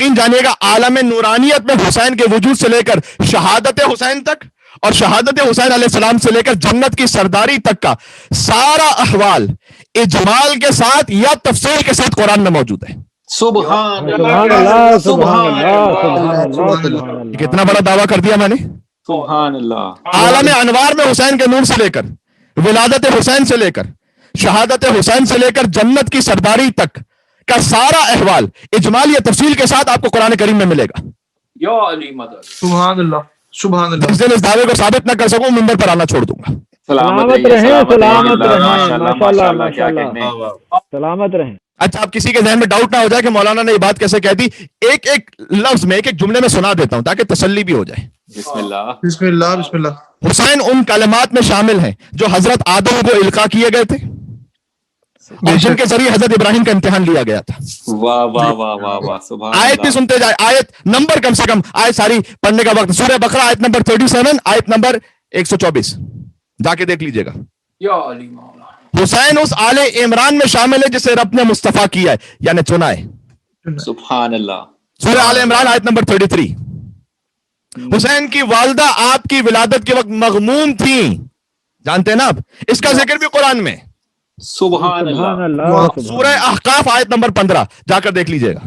یقین جانیے گا عالم نورانیت میں حسین کے وجود سے لے کر شہادت حسین تک اور شہادت حسین علیہ السلام سے لے کر جنت کی سرداری تک کا سارا احوال اجمال کے ساتھ یا تفصیل کے ساتھ قرآن میں موجود ہے. سبحان اللہ سبحان اللہ. کتنا بڑا دعویٰ کر دیا میں نے. سبحان اللہ. عالم انوار میں حسین کے نور سے لے کر ولادت حسین سے لے کر شہادت حسین سے لے کر جنت کی سرداری تک کا سارا احوال اجمال یا تفصیل کے ساتھ آپ کو قرآن کریم میں ملے گا. یا علی مدد. سبحان اللہ سبحان اللہ. جس دن اس دعوے کو ثابت نہ کر سکوں منبر پر آنا چھوڑ دوں گا. سلامت رہیں سلامت رہیں ماشاءاللہ ماشاءاللہ سلامت رہیں. اچھا اب کسی کے ذہن میں ڈاؤٹ نہ ہو جائے کہ مولانا نے یہ بات کیسے کہہ دی. ایک ایک لفظ میں ایک ایک جملے میں سنا دیتا ہوں تاکہ تسلی بھی ہو جائے. بسم اللہ بسم اللہ بسم اللہ. حسین ان کلمات میں شامل ہیں جو حضرت آدم کو القا کیے گئے تھے اور جن کے ذریعے حضرت ابراہیم کا امتحان لیا گیا تھا. واہ واہ واہ واہ واہ. سبحان آیت بھی سنتے جائے. آیت نمبر کم سے کم آیت ساری پڑھنے کا وقت. سورہ بقرہ آیت نمبر 37 آیت نمبر 124 جا کے دیکھ لیجئے گا. یا علی مولا. حسین اس آل عمران میں شامل ہے جسے رب نے مصطفیٰ کیا ہے یعنی چنا ہے. سبحان اللہ. سورہ آل عمران آیت نمبر 33. حسین کی والدہ آپ کی ولادت کے وقت مغموم تھیں جانتے ہیں نا آپ. اس کا ذکر بھی قرآن میں. سبحان اللہ. سورہ احقاف آیت نمبر 15 جا کر دیکھ لیجئے گا.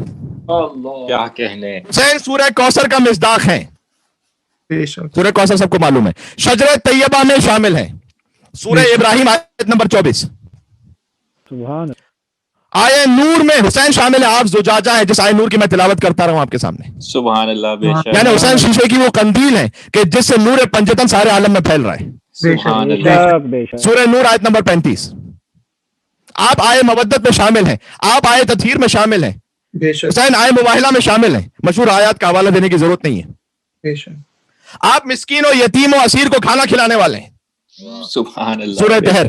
اللہ کیا کہنے. حسین سورہ کوثر کا مصداق ہیں. بے شک. سورہ کوثر سب کو معلوم ہے. شجرہ طیبہ میں شامل ہیں. سورہ ابراہیم آیت نمبر 24. سبحان. آیے نور میں حسین شامل ہے. آپ زجاجہ ہیں جس آیے نور کی میں تلاوت کرتا رہا ہوں آپ کے سامنے. سبحان اللہ. بے شک. یعنی حسین شیشے کی وہ قندیل ہے کہ جس سے نور پنجتن سارے عالم میں پھیل رہا ہے. سبحان اللہ. سورہ نور آیت نمبر 35. آپ آئے مودت میں شامل ہیں. آپ آئے تطہیر میں شامل ہیں. بے شک. حسین آئے مباہلہ میں شامل ہیں. مشہور آیات کا حوالہ دینے کی ضرورت نہیں ہے. بے شک. آپ مسکین و یتیم و اسیر کو کھانا کھلانے والے ہیں. سبحان اللہ. سورہ طہر.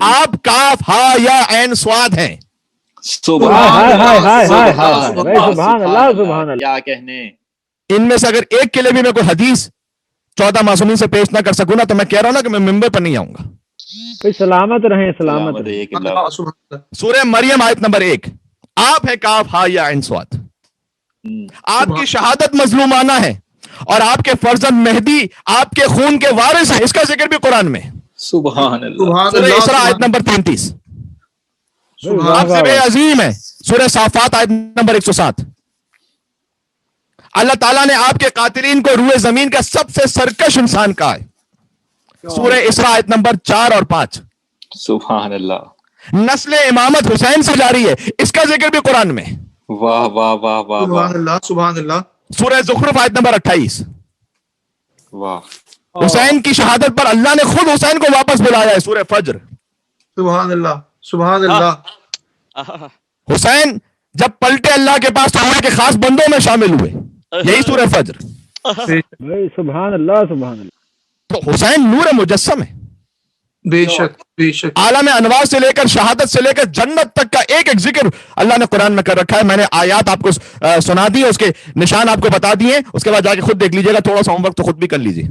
آپ کاف ہا یا عین صاد ہیں. سبحان اللہ سبحان اللہ. کیا کہنے. ان میں سے اگر ایک کے لیے بھی میں کوئی حدیث 14 معصومین سے پیش نہ کر سکوں نا تو میں کہہ رہا ہوں نا کہ میں ممبر پر نہیں آؤں گا. سلامت رہیں سلامت رہیں. سبحان اللہ. سورہ مریم آیت نمبر 1. آپ ہیں کاف ہا یا عین صاد. آپ کی شہادت مظلومانہ ہے اور آپ کے فرزند مہدی آپ کے خون کے وارث ہیں. اس کا ذکر بھی قرآن میں. سبحان اللہ. سبحان سورہ اللہ. اسراء آیت نمبر 33. آپ سے بے عظیم ہے. سورہ صافات آیت نمبر 107. اللہ تعالیٰ نے آپ کے قاتلین کو روئے زمین کا سب سے سرکش انسان کہا ہے. سورہ اسراء آیت نمبر 4 اور 5. سبحان اللہ. نسل امامت حسین سے جاری ہے. اس کا ذکر بھی قرآن میں. واہ واہ واہ واہ واہ. سبحان اللہ سبحان اللہ. سورہ زخرف آیت نمبر 28. واہ. حسین کی شہادت پر اللہ نے خود حسین کو واپس بلایا ہے. سورہ فجر. سبحان اللہ سبحان اللہ. حسین جب پلٹے اللہ کے پاس تو اللہ کے خاص بندوں میں شامل ہوئے. یہی سورہ فجر. سبحان اللہ سبحان اللہ. تو حسین نور مجسم ہے. بے شک بے شک. عالم انوار سے لے کر شہادت سے لے کر جنت تک کا ایک ایک ذکر اللہ نے قرآن میں کر رکھا ہے. میں نے آیات آپ کو سنا دی, اس کے نشان آپ کو بتا دیے. اس کے بعد جا کے خود دیکھ لیجیے گا. تھوڑا سا ہوم ورک تو خود بھی کر لیجیے.